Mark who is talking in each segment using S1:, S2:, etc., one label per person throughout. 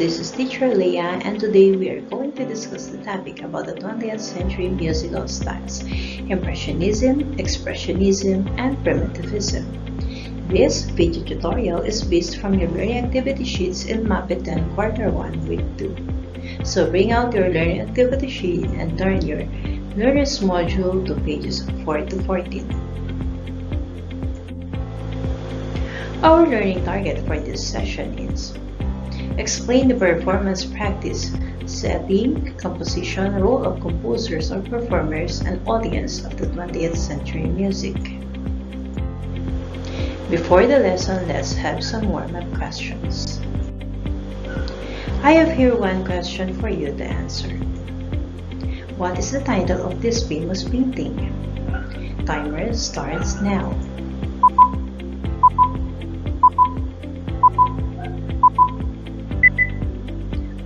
S1: this is Teacher Leah, and today we are going to discuss the topic about the 20th century musical styles, Impressionism, Expressionism, and Primitivism. This video tutorial is based from your learning activity sheets in Mapit 10 Quarter 1 Week 2. So bring out your learning activity sheet and turn your Learner's Module to pages 4 to 14. Our learning target for this session is: explain the performance practice, setting, composition, role of composers or performers, and audience of the 20th century music. Before the lesson, let's have some warm-up questions. I have here one question for you to answer. What is the title of this famous painting? Timer starts now.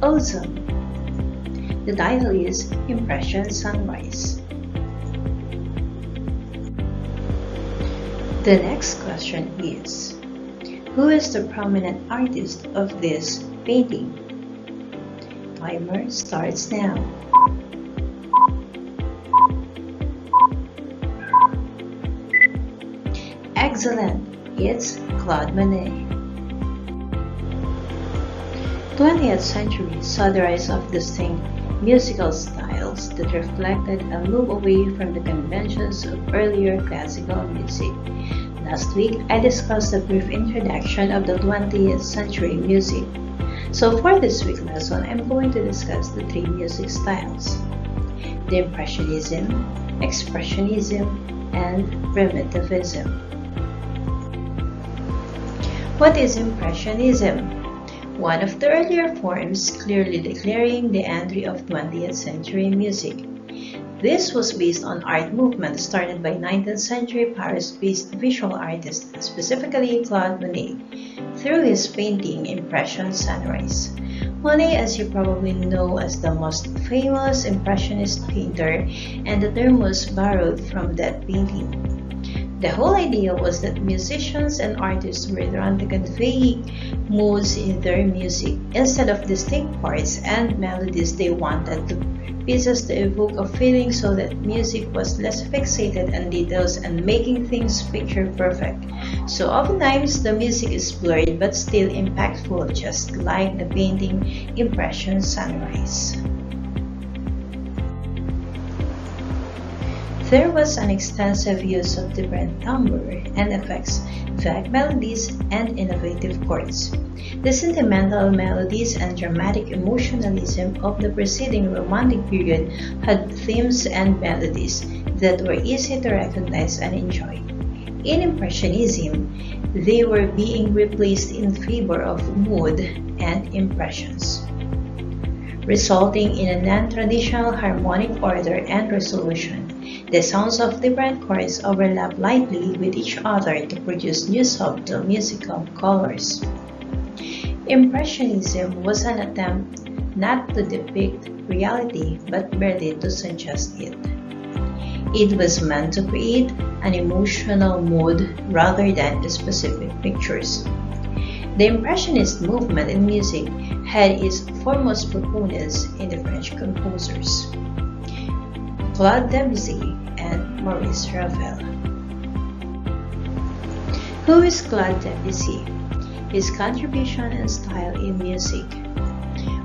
S1: Awesome! The title is Impression Sunrise. The next question is: who is the prominent artist of this painting? Timer starts now. Excellent! It's Claude Monet. 20th century saw the rise of distinct musical styles that reflected a move away from the conventions of earlier classical music. Last week, I discussed a brief introduction of the 20th century music. So for this week's lesson, I'm going to discuss the three music styles: the Impressionism, Expressionism, and Primitivism. What is Impressionism? One of the earlier forms, clearly declaring the entry of 20th century music. This was based on art movement started by 19th century Paris-based visual artist, specifically Claude Monet, through his painting Impression Sunrise. Monet, as you probably know, as the most famous Impressionist painter, and the term was borrowed from that painting. The whole idea was that musicians and artists were drawn to convey moods in their music. Instead of distinct parts and melodies, they wanted the pieces to evoke a feeling so that music was less fixated on details and making things picture perfect. So oftentimes the music is blurred but still impactful, just like the painting Impression Sunrise. There was an extensive use of different timbre and effects, vague melodies, and innovative chords. The sentimental melodies and dramatic emotionalism of the preceding Romantic period had themes and melodies that were easy to recognize and enjoy. In Impressionism, they were being replaced in favor of mood and impressions, resulting in a non-traditional harmonic order and resolution. The sounds of different chords overlap lightly with each other to produce new subtle musical colors. Impressionism was an attempt not to depict reality but merely to suggest it. It was meant to create an emotional mood rather than specific pictures. The Impressionist movement in music had its foremost proponents in the French composers Claude Debussy and Maurice Ravel. Who is Claude Debussy? His contribution and style in music.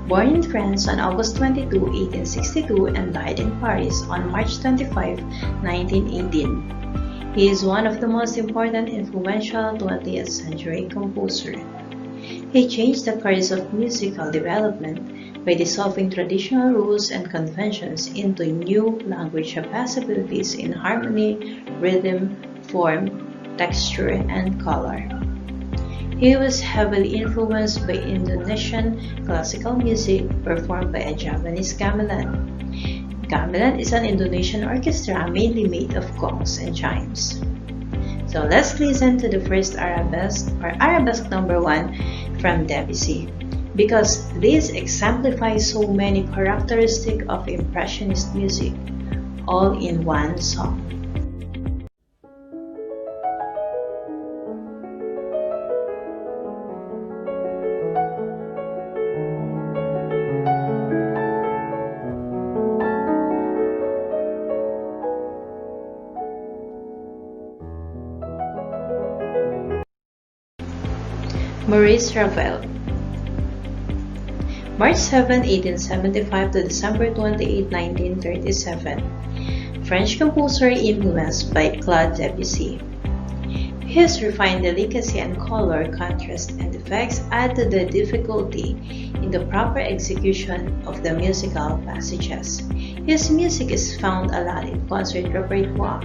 S1: Born in France on August 22, 1862 and died in Paris on March 25, 1918. He is one of the most important influential 20th century composers. He changed the course of musical development by dissolving traditional rules and conventions into new language possibilities in harmony, rhythm, form, texture, and color. He was heavily influenced by Indonesian classical music performed by a Javanese gamelan. Gamelan is an Indonesian orchestra mainly made of gongs and chimes. So let's listen to the first arabesque or arabesque number 1 from Debussy, because this exemplifies so many characteristics of Impressionist music, all in one song. Maurice Ravel. March 7, 1875 to December 28, 1937. French composer influenced by Claude Debussy. His refined delicacy and color, contrast, and effects add to the difficulty in the proper execution of the musical passages. His music is found a lot in concert repertoire,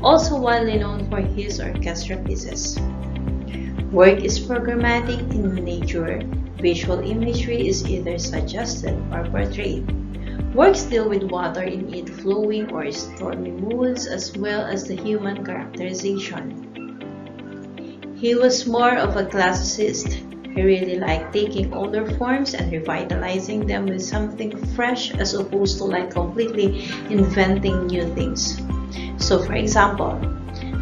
S1: also widely known for his orchestra pieces. Work is programmatic in nature. Visual imagery is either suggested or portrayed. Works deal with water in it flowing or stormy moods as well as the human characterization. He was more of a classicist. He really liked taking older forms and revitalizing them with something fresh as opposed to completely inventing new things. So for example,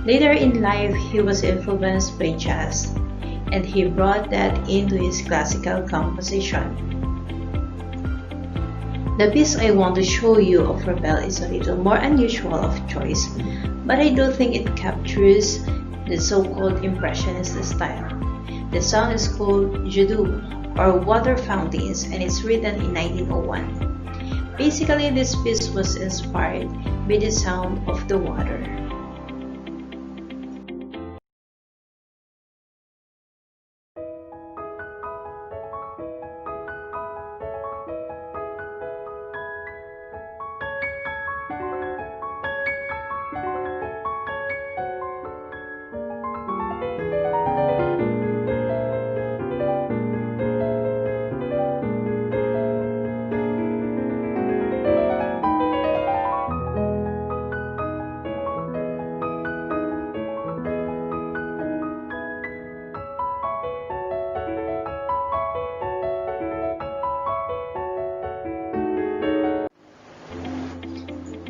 S1: later in life he was influenced by jazz, and he brought that into his classical composition. The piece I want to show you of Ravel is a little more unusual of choice, but I do think it captures the so-called Impressionist style. The song is called Jeux d'eau, or Water Fountains, and it's written in 1901. Basically, this piece was inspired by the sound of the water.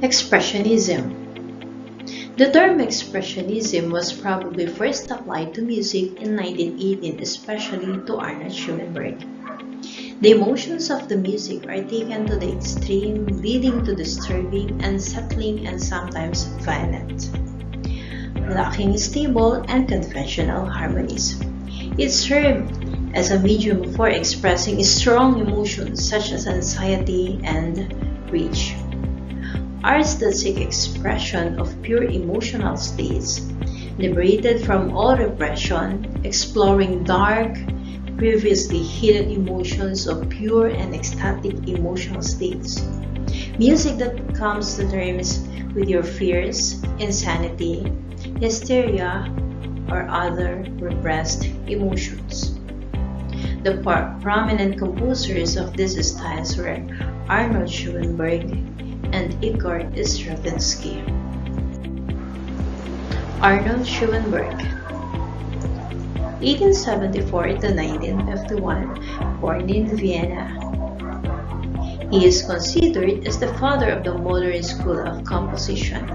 S1: Expressionism. The term Expressionism was probably first applied to music in 1918, especially to Arnold Schoenberg. The emotions of the music are taken to the extreme, leading to disturbing, unsettling, and sometimes violent, lacking stable and conventional harmonies. It served as a medium for expressing strong emotions such as anxiety and rage. Arts that seek expression of pure emotional states, liberated from all repression, exploring dark, previously hidden emotions of pure and ecstatic emotional states. Music that comes to terms with your fears, insanity, hysteria, or other repressed emotions. The prominent composers of these styles were Arnold Schoenberg and Igor Stravinsky. Arnold Schoenberg, 1874 to 1951, born in Vienna. He is considered as the father of the modern school of composition,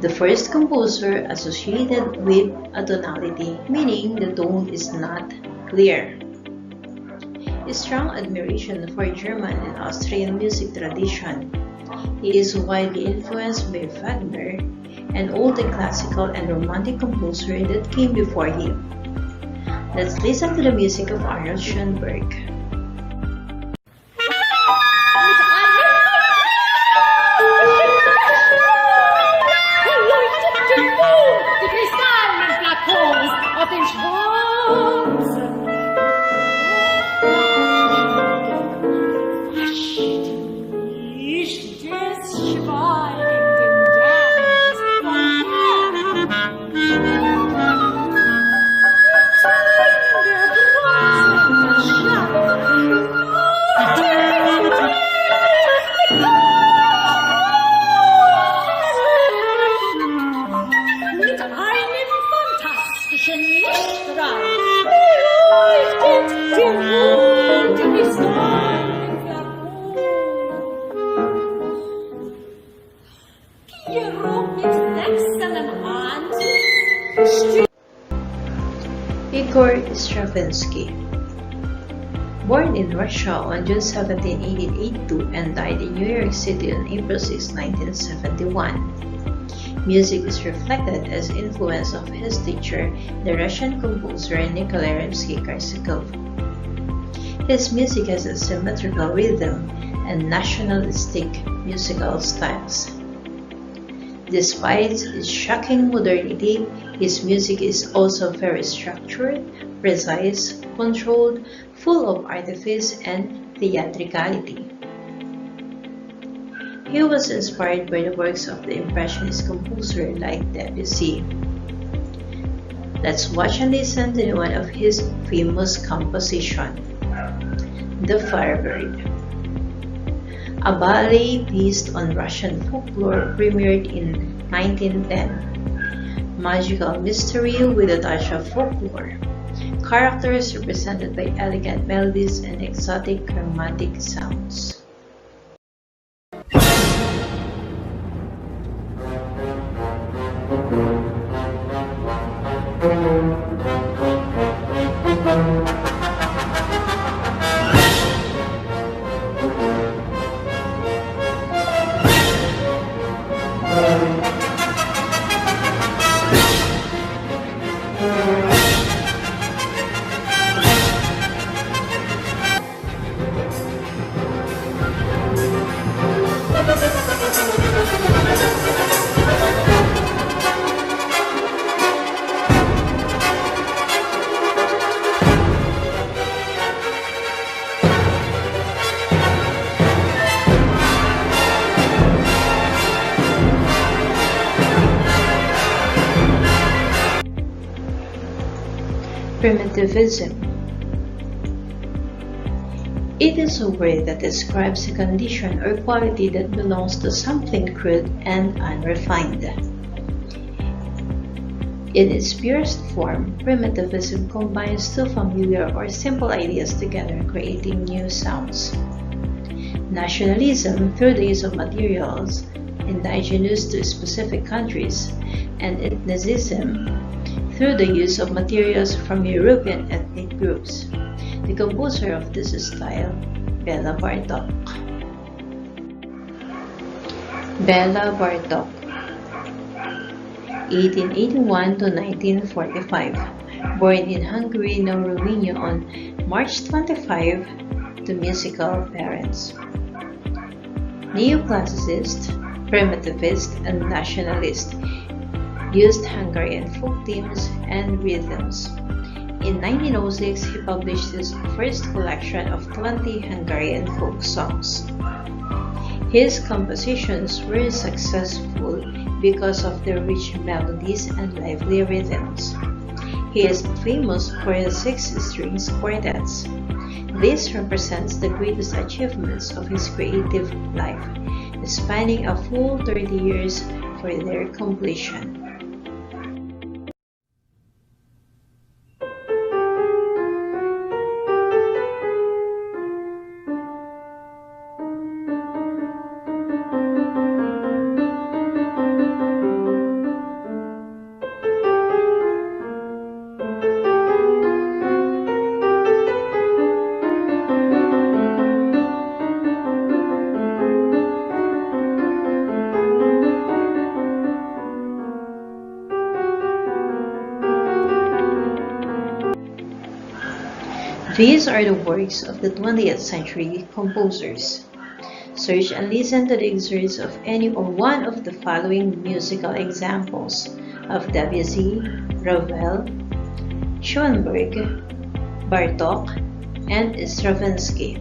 S1: the first composer associated with atonality, meaning the tone is not clear. Strong admiration for German and Austrian music tradition. He is widely influenced by Wagner and all the classical and romantic composers that came before him. Let's listen to the music of Arnold Schoenberg. Igor Stravinsky. Born in Russia on June 17, 1882 and died in New York City on April 6, 1971. Music is reflected as influence of his teacher, the Russian composer Nikolai Rimsky-Korsakov. His music has a symmetrical rhythm and nationalistic musical styles. Despite its shocking modernity, his music is also very structured, precise, controlled, full of artifice and theatricality. He was inspired by the works of the Impressionist composer like Debussy. Let's watch and listen to one of his famous compositions, The Firebird. A ballet based on Russian folklore premiered in 1910. Magical mystery with a touch of folklore. Characters represented by elegant melodies and exotic chromatic sounds. Primitivism. It is a word that describes a condition or quality that belongs to something crude and unrefined. In its purest form, primitivism combines two familiar or simple ideas together, creating new sounds. Nationalism, through the use of materials indigenous to specific countries, and ethnicism, through the use of materials from European ethnic groups. The composer of this style, Bela Bartok. Bela Bartok, 1881 to 1945, born in Hungary, now Romania on March 25, to musical parents. Neoclassicist, primitivist, and nationalist, used Hungarian folk themes and rhythms. In 1906, he published his first collection of 20 Hungarian folk songs. His compositions were successful because of their rich melodies and lively rhythms. He is famous for his 6-string quartets. This represents the greatest achievements of his creative life, spanning a full 30 years for their completion. These are the works of the 20th century composers. Search and listen to the excerpts of any or one of the following musical examples of Debussy, Ravel, Schoenberg, Bartók, and Stravinsky.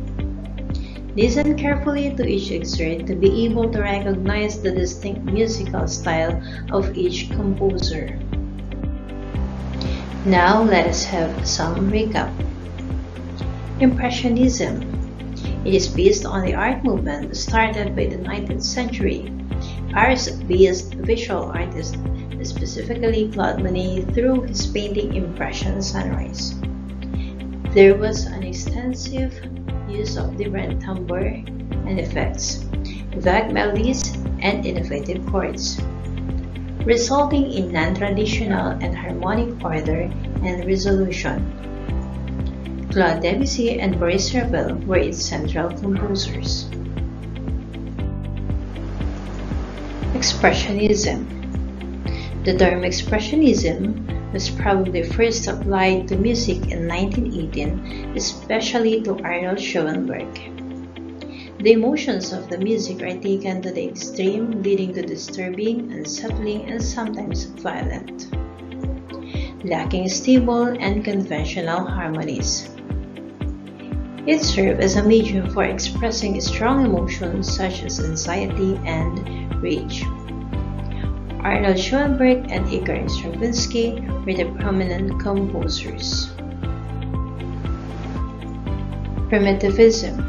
S1: Listen carefully to each excerpt to be able to recognize the distinct musical style of each composer. Now let us have some recap. Impressionism. It is based on the art movement started by the 19th century. Paris-based visual artist, specifically Claude Monet, through his painting Impression Sunrise. There was an extensive use of different timbre and effects, vague melodies, and innovative chords, resulting in non-traditional and harmonic order and resolution. Claude Debussy and Boris Ravel were its central composers. Expressionism. The term Expressionism was probably first applied to music in 1918, especially to Arnold Schoenberg. The emotions of the music are taken to the extreme, leading to disturbing, unsettling, and sometimes violent, lacking stable and conventional harmonies. It served as a medium for expressing strong emotions such as anxiety and rage. Arnold Schoenberg and Igor Stravinsky were the prominent composers. Primitivism.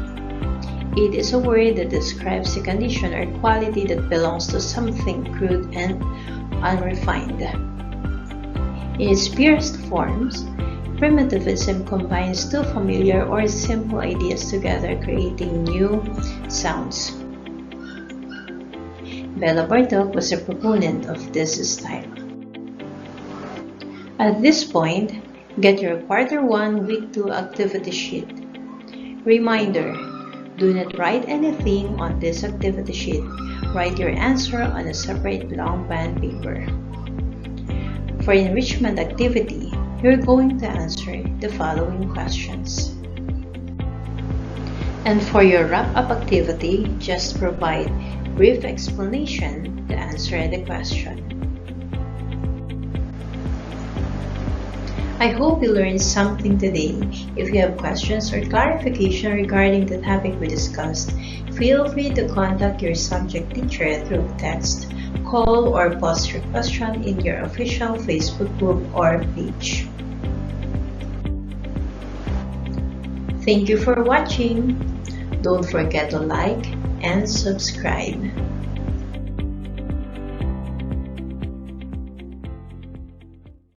S1: It is a word that describes a condition or quality that belongs to something crude and unrefined. In its purest forms, primitivism combines two familiar or simple ideas together, creating new sounds. Bela Bartok was a proponent of this style. At this point, get your Quarter 1 Week 2 activity sheet. Reminder: do not write anything on this activity sheet. Write your answer on a separate long band paper. For enrichment activity, you're going to answer the following questions. And for your wrap-up activity, just provide brief explanation to answer the question. I hope you learned something today. If you have questions or clarification regarding the topic we discussed, feel free to contact your subject teacher through text, call, or post your question in your official Facebook group or page. Thank you for watching. Don't forget to like and subscribe.